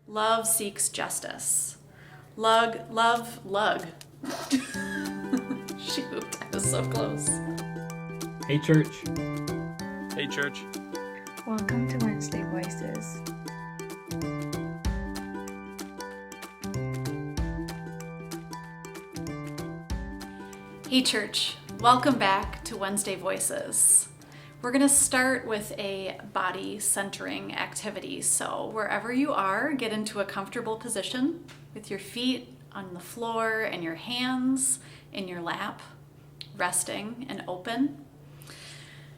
Love seeks justice. Lug. Shoot, I was so close. Hey, church. Hey, church. Welcome to Wednesday Voices. Hey, church. Welcome back to Wednesday Voices. We're going to start with a body centering activity. So wherever you are, get into a comfortable position with your feet on the floor and your hands in your lap, resting and open.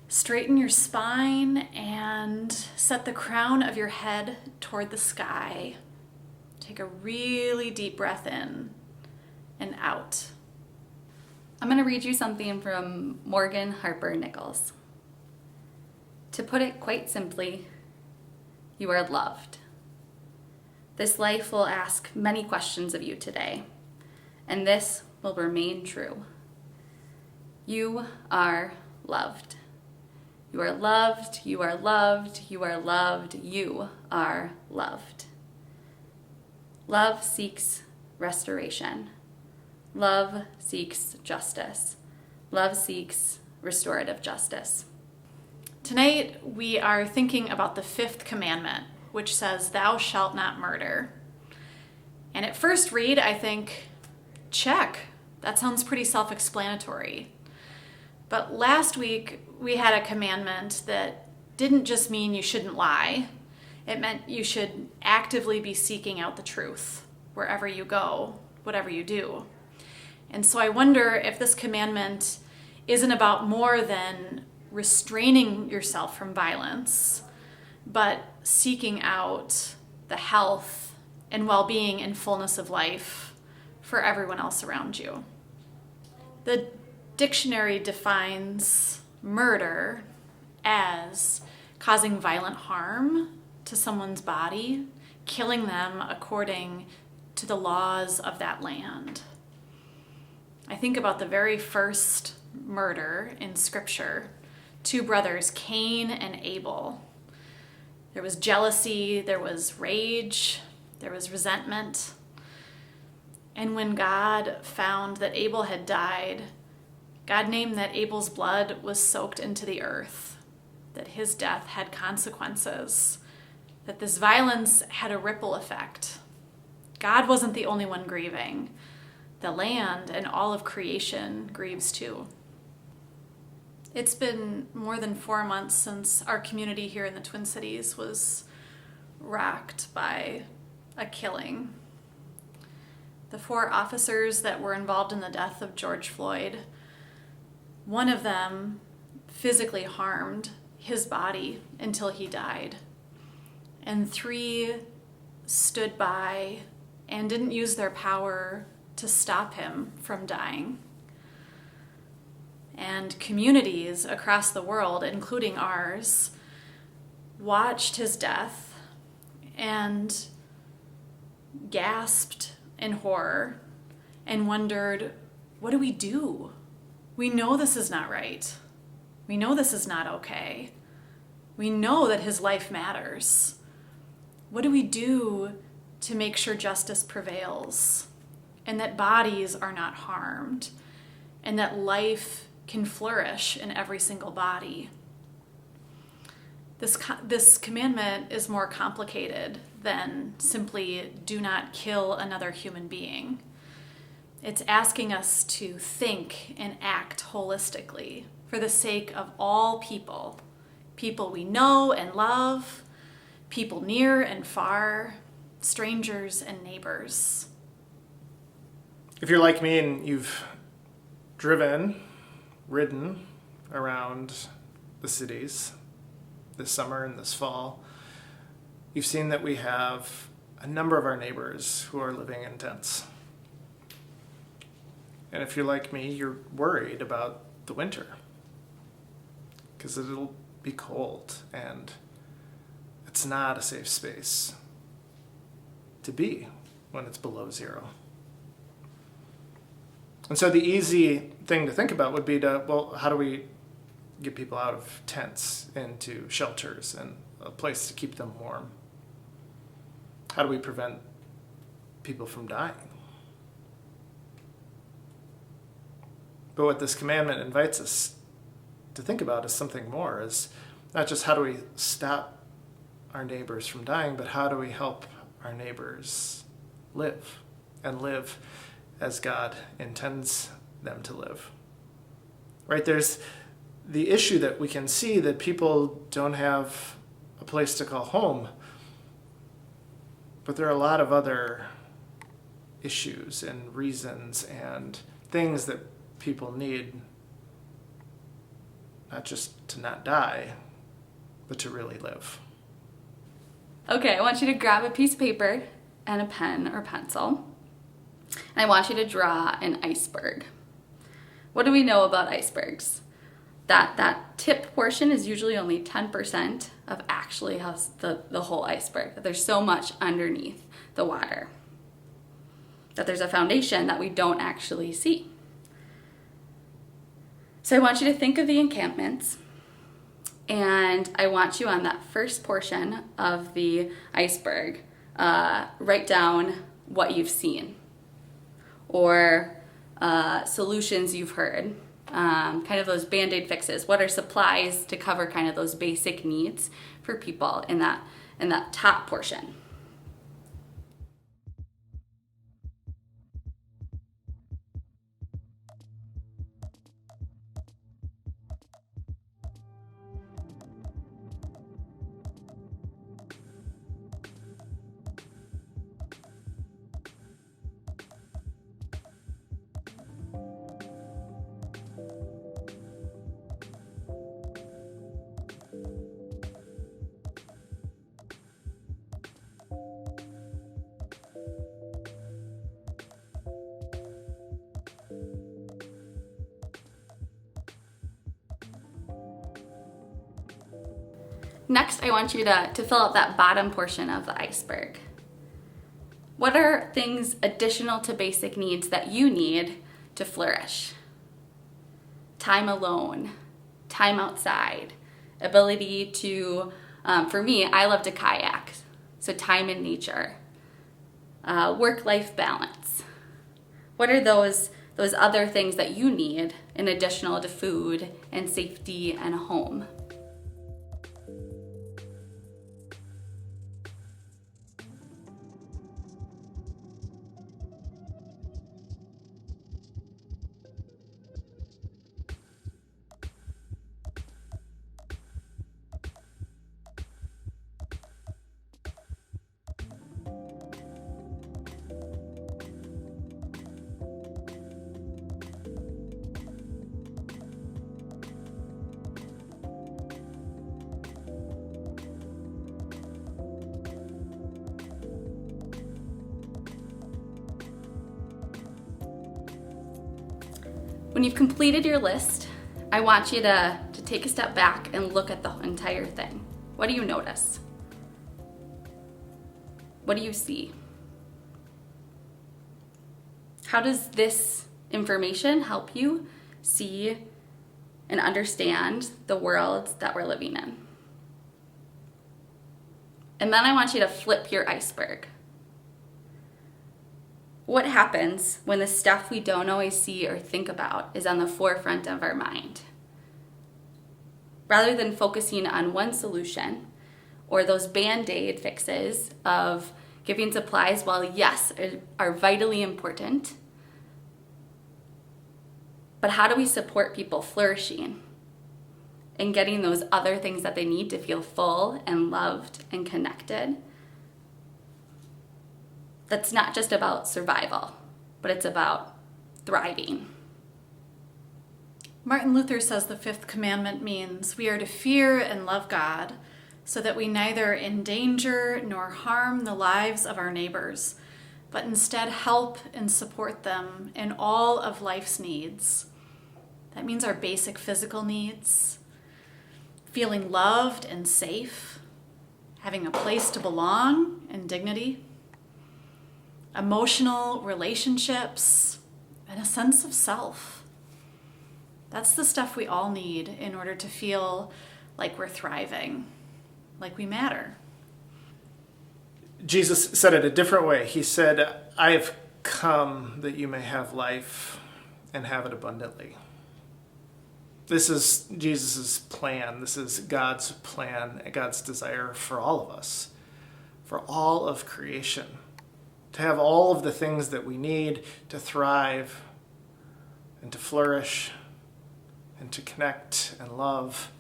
Straighten your spine and set the crown of your head toward the sky. Take a really deep breath in and out. I'm going to read you something from Morgan Harper Nichols. To put it quite simply, you are loved. This life will ask many questions of you today, and this will remain true. You are loved. You are loved, you are loved, you are loved, you are loved. Love seeks restoration. Love seeks justice. Love seeks restorative justice. Tonight, we are thinking about the fifth commandment, which says, "Thou shalt not murder." And at first read, I think, check. That sounds pretty self-explanatory. But last week, we had a commandment that didn't just mean you shouldn't lie. It meant you should actively be seeking out the truth wherever you go, whatever you do. And so I wonder if this commandment isn't about more than restraining yourself from violence, but seeking out the health and well-being and fullness of life for everyone else around you. The dictionary defines murder as causing violent harm to someone's body, killing them according to the laws of that land. I think about the very first murder in Scripture, two brothers, Cain and Abel. There was jealousy, there was rage, there was resentment. And when God found that Abel had died, God named that Abel's blood was soaked into the earth, that his death had consequences, that this violence had a ripple effect. God wasn't the only one grieving. The land and all of creation grieves too. It's been more than 4 months since our community here in the Twin Cities was rocked by a killing. The 4 officers that were involved in the death of George Floyd, one of them physically harmed his body until he died. And 3 stood by and didn't use their power to stop him from dying. And communities across the world, including ours, watched his death and gasped in horror and wondered, what do we do? We know this is not right. We know this is not okay. We know that his life matters. What do we do to make sure justice prevails and that bodies are not harmed and that life can flourish in every single body? This commandment is more complicated than simply do not kill another human being. It's asking us to think and act holistically for the sake of all people, people we know and love, people near and far, strangers and neighbors. If you're like me and you've ridden around the cities this summer and this fall, you've seen that we have a number of our neighbors who are living in tents. And if you're like me, you're worried about the winter because it'll be cold and it's not a safe space to be when it's below zero. And so the easy thing to think about would be how do we get people out of tents into shelters and a place to keep them warm? How do we prevent people from dying? But what this commandment invites us to think about is something more, is not just how do we stop our neighbors from dying, but how do we help our neighbors live and live as God intends them to live. Right? There's the issue that we can see that people don't have a place to call home, but there are a lot of other issues and reasons and things that people need, not just to not die, but to really live. Okay, I want you to grab a piece of paper and a pen or pencil. And I want you to draw an iceberg. What do we know about icebergs? That tip portion is usually only 10% of actually how the whole iceberg. That there's so much underneath the water. That there's a foundation that we don't actually see. So I want you to think of the encampments, and I want you on that first portion of the iceberg, write down what you've seen or solutions you've heard, kind of those Band-Aid fixes. What are supplies to cover kind of those basic needs for people in that top portion? Next, I want you to fill out that bottom portion of the iceberg. What are things additional to basic needs that you need to flourish? Time alone, time outside, ability to, for me, I love to kayak, so time in nature, work-life balance. What are those other things that you need in additional to food and safety and a home? When you've completed your list, I want you to take a step back and look at the entire thing. What do you notice? What do you see? How does this information help you see and understand the world that we're living in? And then I want you to flip your iceberg. What happens when the stuff we don't always see or think about is on the forefront of our mind? Rather than focusing on one solution or those Band-Aid fixes of giving supplies, while yes, are vitally important, but how do we support people flourishing and getting those other things that they need to feel full and loved and connected? That's not just about survival, but it's about thriving. Martin Luther says the fifth commandment means we are to fear and love God so that we neither endanger nor harm the lives of our neighbors, but instead help and support them in all of life's needs. That means our basic physical needs, feeling loved and safe, having a place to belong and dignity, emotional relationships, and a sense of self. That's the stuff we all need in order to feel like we're thriving, like we matter. Jesus said it a different way. He said, I have come that you may have life and have it abundantly. This is Jesus' plan. This is God's plan, God's desire for all of us, for all of creation, to have all of the things that we need to thrive and to flourish and to connect and love.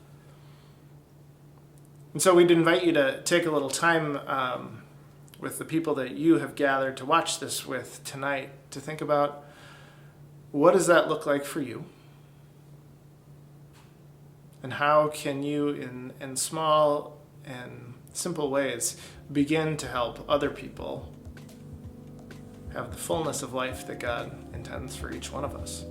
And so we'd invite you to take a little time with the people that you have gathered to watch this with tonight to think about, what does that look like for you? And how can you, in small and simple ways, begin to help other people have the fullness of life that God intends for each one of us?